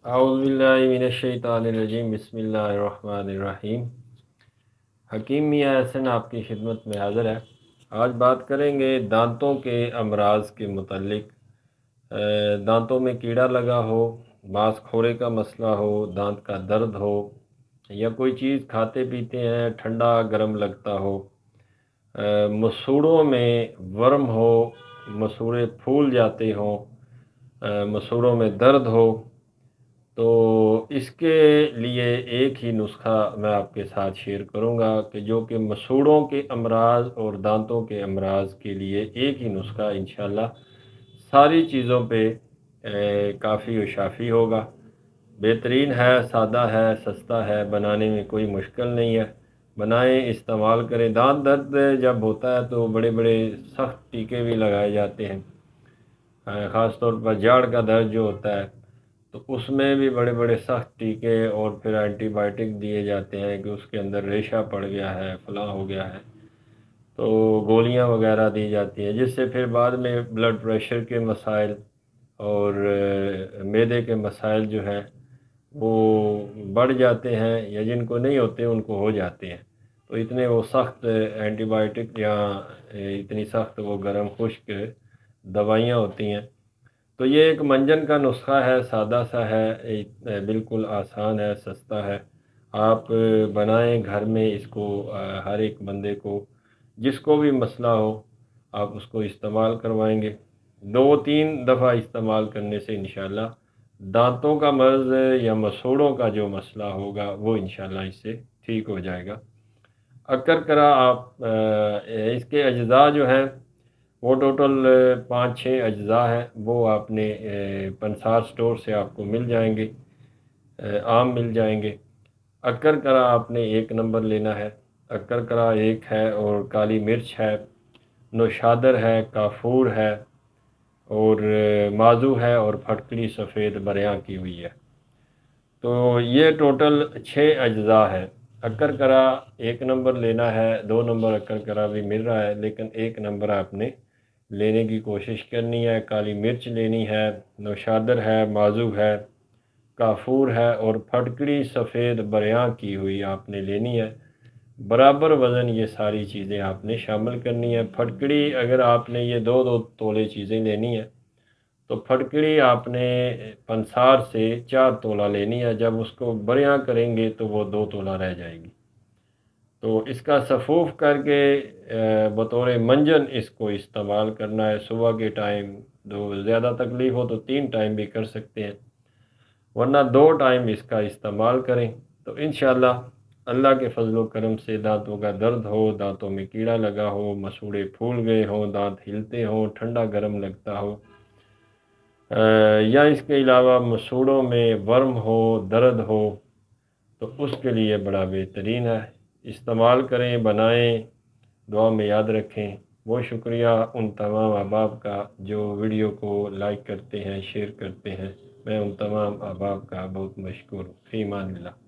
औज़ुबिल्लाहि बिस्मिल्लाहिर्रहमानिर्रहीम। हकीम मियाँ एहसन आपकी खिदमत में हाज़िर है। आज बात करेंगे दांतों के अमराज के मुतल्लिक। दांतों में कीड़ा लगा हो, बांस खोरे का मसला हो, दांत का दर्द हो, या कोई चीज़ खाते पीते हैं ठंडा गर्म लगता हो, मसूड़ों में वर्म हो, मसूड़े फूल जाते हों, मसूड़ों में दर्द हो, तो इसके लिए एक ही नुस्खा मैं आपके साथ शेयर करूंगा कि जो कि मसूड़ों के अमराज और दांतों के अमराज के लिए एक ही नुस्खा इंशाल्लाह सारी चीज़ों पे काफ़ी व शाफ़ी होगा। बेहतरीन है, सादा है, सस्ता है, बनाने में कोई मुश्किल नहीं है। बनाएं, इस्तेमाल करें। दांत दर्द जब होता है तो बड़े बड़े सख्त टीके भी लगाए जाते हैं। ख़ास तौर पर जाड़ का दर्द जो होता है तो उसमें भी बड़े बड़े सख्त टीके और फिर एंटीबायोटिक दिए जाते हैं कि उसके अंदर रेशा पड़ गया है, फलां हो गया है, तो गोलियां वगैरह दी जाती हैं, जिससे फिर बाद में ब्लड प्रेशर के मसाइल और मैदे के मसाइल जो हैं वो बढ़ जाते हैं, या जिनको नहीं होते उनको हो जाते हैं। तो इतने वो सख्त एंटीबायोटिक या इतनी सख्त वो गर्म खुश्क दवाइयाँ होती हैं। तो ये एक मंजन का नुस्खा है, सादा सा है, बिल्कुल आसान है, सस्ता है। आप बनाएं घर में इसको, हर एक बंदे को जिसको भी मसला हो आप उसको इस्तेमाल करवाएंगे। दो तीन दफ़ा इस्तेमाल करने से इंशाल्लाह दांतों का मर्ज़ या मसूड़ों का जो मसला होगा वो इंशाल्लाह इससे ठीक हो जाएगा। अक्कर करा आप इसके अज्जा जो हैं वो टोटल 5-6 अज्जा हैं, वो आपने पंसार स्टोर से आपको मिल जाएंगे, आम मिल जाएंगे। अक्कर करा आपने एक नंबर लेना है, अक्कर करा एक है, और काली मिर्च है, नौशादर है, काफूर है, और माजू है, और फटकड़ी सफ़ेद बरियां की हुई है। तो ये टोटल 6 अज्जा है। अक्कर करा एक नंबर लेना है, 2 नंबर अक्कर करा भी मिल रहा है, लेकिन एक नंबर आपने लेने की कोशिश करनी है। काली मिर्च लेनी है, नौशादर है, माजू है, काफूर है, और फटकड़ी सफ़ेद बरियां की हुई आपने लेनी है। बराबर वज़न ये सारी चीज़ें आपने शामिल करनी है। फटकड़ी अगर आपने ये 2-2 तोले चीज़ें लेनी है तो फटकड़ी आपने पंसार से 4 तोला लेनी है। जब उसको बरियां करेंगे तो वो 2 तोला रह जाएगी। तो इसका सफ़ूफ़ करके बतौर मंजन इसको इस्तेमाल करना है सुबह के टाइम। दो ज़्यादा तकलीफ़ हो तो 3 टाइम भी कर सकते हैं, वरना 2 टाइम इसका इस्तेमाल करें। तो इंशाअल्लाह अल्लाह के फजल व करम से दांतों का दर्द हो, दांतों में कीड़ा लगा हो, मसूड़े फूल गए हों, दांत हिलते हों, ठंडा गर्म लगता हो, या इसके अलावा मसूड़ों में वर्म हो, दर्द हो, तो उसके लिए बड़ा बेहतरीन है। इस्तेमाल करें, बनाएं, दुआ में याद रखें। बहुत शुक्रिया उन तमाम अहबाब का जो वीडियो को लाइक करते हैं, शेयर करते हैं। मैं उन तमाम अहबाब का बहुत मशकूर हूँ। फ़ी अमान अल्लाह।